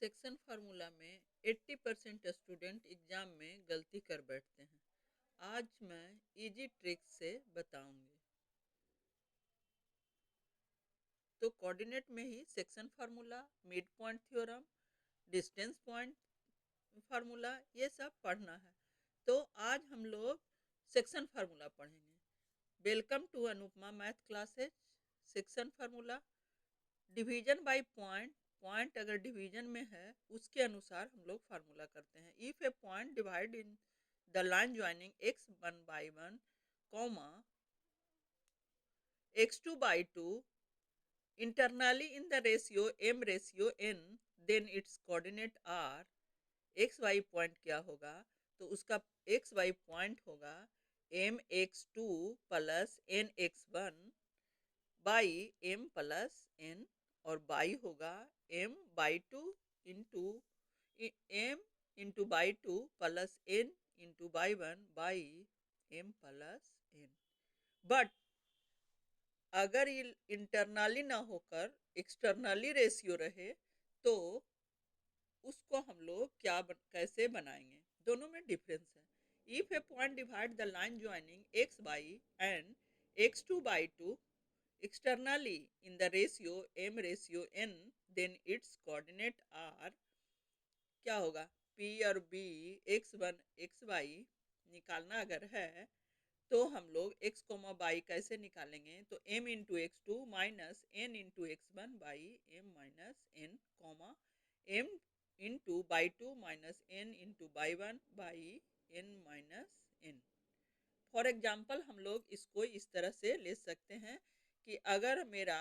Section formula में 80% student exam में गलती कर बैठते हैं। आज मैं इजी ट्रिक से बताऊंगी। तो कोऑर्डिनेट में ही section formula, mid point theorem, distance point formula, ये सब पढ़ना है। तो आज हम लोग सेक्शन फार्मूला पढ़ेंगे। Welcome to Anupama math classes. Section formula, division by point. Point अगर डिवीजन में है उसके अनुसार हम लोग फार्मूला करते हैं। If a point divide in the line joining x1 by 1 comma x2 by 2 internally in the ratio m ratio n, then its coordinate are xy point क्या होगा, तो उसका xy पॉइंट होगा mx2 plus nx1 by m plus n, और by होगा m by two into m into y two plus n into y one by m plus n। But अगर ये internally ना होकर एक्सटर्नली रेशियो रहे तो उसको हम लोग कैसे बनाएंगे, दोनों में डिफरेंस है। If a point divide the line joining x by and x2 by 2 externally in the ratio m ratio n, then its coordinate are क्या होगा, p और b x1 xy निकालना अगर है तो हम लोग x कोमा बाई कैसे निकालेंगे, तो m into x two minus n into x one by m minus n comma m into y two minus n into y one by n minus n। For example हम लोग इसको इस तरह से ले सकते हैं कि अगर मेरा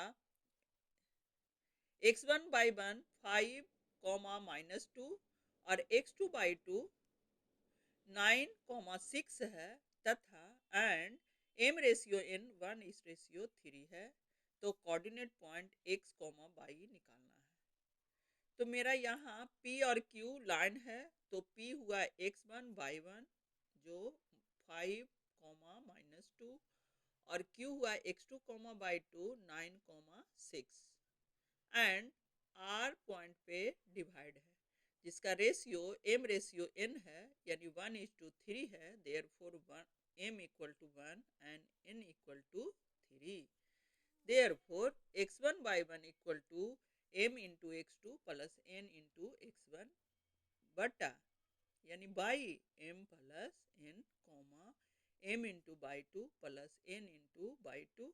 x1 y one 5 comma minus two और x2 बाई टू 9 कॉमा 6 है, तथा एंड m रेशियो n 1 इस रेशियो 3 है, तो coordinate point x comma by निकालना है। तो मेरा यहाँ p और q लाइन है, तो p हुआ x1 बाई वन जो 5 कॉमा माइनस टू, और q हुआ x2 comma by two 9 comma 6, and r point पे डिवाइड है जिसका रेशियो m रेशियो n है, यानी 1:3 है। Therefore m equal to 1 and n equal to 3। Therefore x1 y one equal to m into x two plus n into x one बटा यानी by m plus n comma m into y two plus n into y two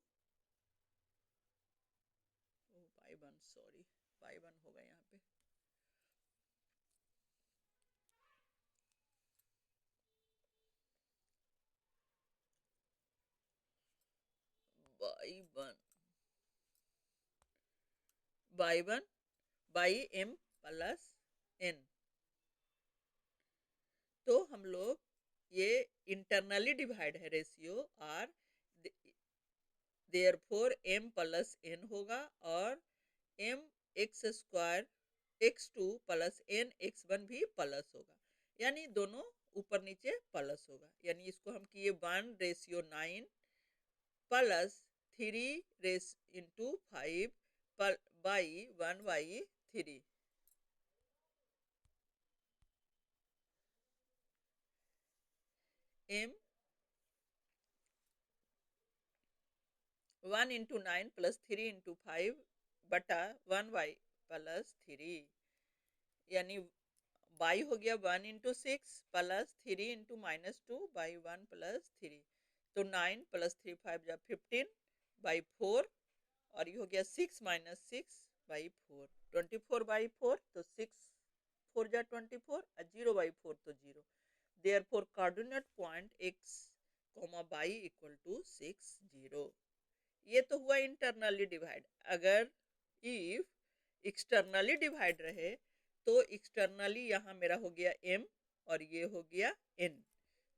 by one, sorry y one होगा यहाँ पे, y one by one by m plus n। तो हम लोग ये internally divide है रेशियो, और देयरफॉर m प्लस n होगा, और m x square x two plus n x one भी प्लस होगा, यानी दोनों ऊपर नीचे प्लस होगा। यानी इसको हम किए 1:9 प्लस 3 रेस into 5 by 1/3। m 1 into 9 plus 3 into 5 बटा 1 प्लस 3, यानी बाई हो गया 1 into 6 plus 3 into minus two by 1 plus 3, तो 9 प्लस 3 5 जा 15 बाई 4, और ये हो गया 6 माइनस 6 बाई 4, 24 बाई 4, तो 6 4 जा 24 और 0 बाई 4 तो 0। Therefore coordinate point x comma y equal to 6 0। ये तो हुआ इंटरनली डिवाइड। अगर इफ एक्सटर्नली डिवाइड रहे तो एक्सटर्नली यहाँ मेरा हो गया m और ये हो गया n,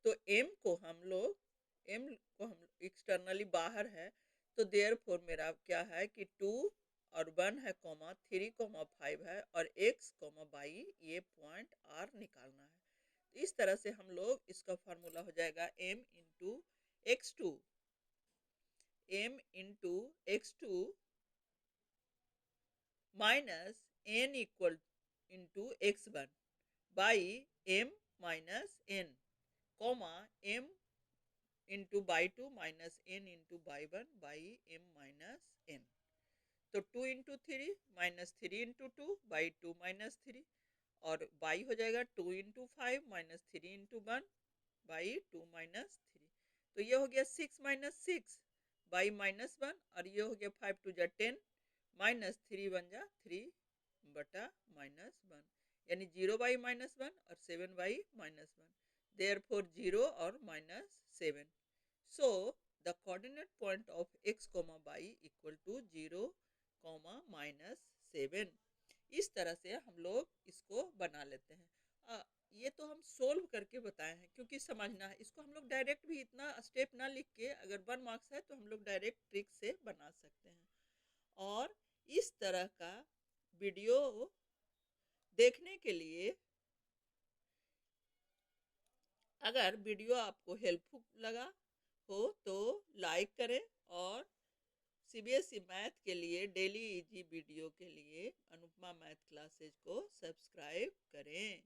तो m को हम एक्सटर्नली बाहर है, तो देयरफॉर मेरा क्या है कि 2 और 1 है कॉमा 3 कॉमा 5 है, और x कॉमा बाई ये पॉइंट r निकालना है। तो इस तरह से हम लोग इसका फार्मूला हो जाएगा m into x two, m into x two minus n equal into x1 by m minus n, comma m into y 2 minus n into y 1 by m minus n। तो 2 into 3 minus 3 into 2 by 2 minus 3, और y हो जाएगा 2 into 5 minus 3 into 1 by 2 minus 3। तो ये हो गया 6 minus 6 by minus 1, और ये हो गया 5 टू जा 10 माइनस 3 1 जा 3 बटा माइनस 1, यानी 0 बाई माइनस 1 और 7 बाई माइनस 1, देयरफॉर 0 और minus 7। So the coordinate point of x, y equal to 0, minus 7। इस तरह से हम लोग इसको बना लेते हैं। ये तो हम सोल्व करके बताए हैं, क्योंकि समझना है इसको। हम लोग डायरेक्ट भी इतना स्टेप ना लिख के, अगर 1 मार्क्स है तो हम लोग डायरेक्ट ट्रिक से बना सकते हैं। और इस तरह का वीडियो देखने के लिए, अगर वीडियो आपको हेल्पफुल लगा हो तो लाइक करें, और सीबीएसई मैथ के लिए डेली इजी वीडियो के लिए अनुपमा मैथ क्लासेज को सब्सक्राइब करें।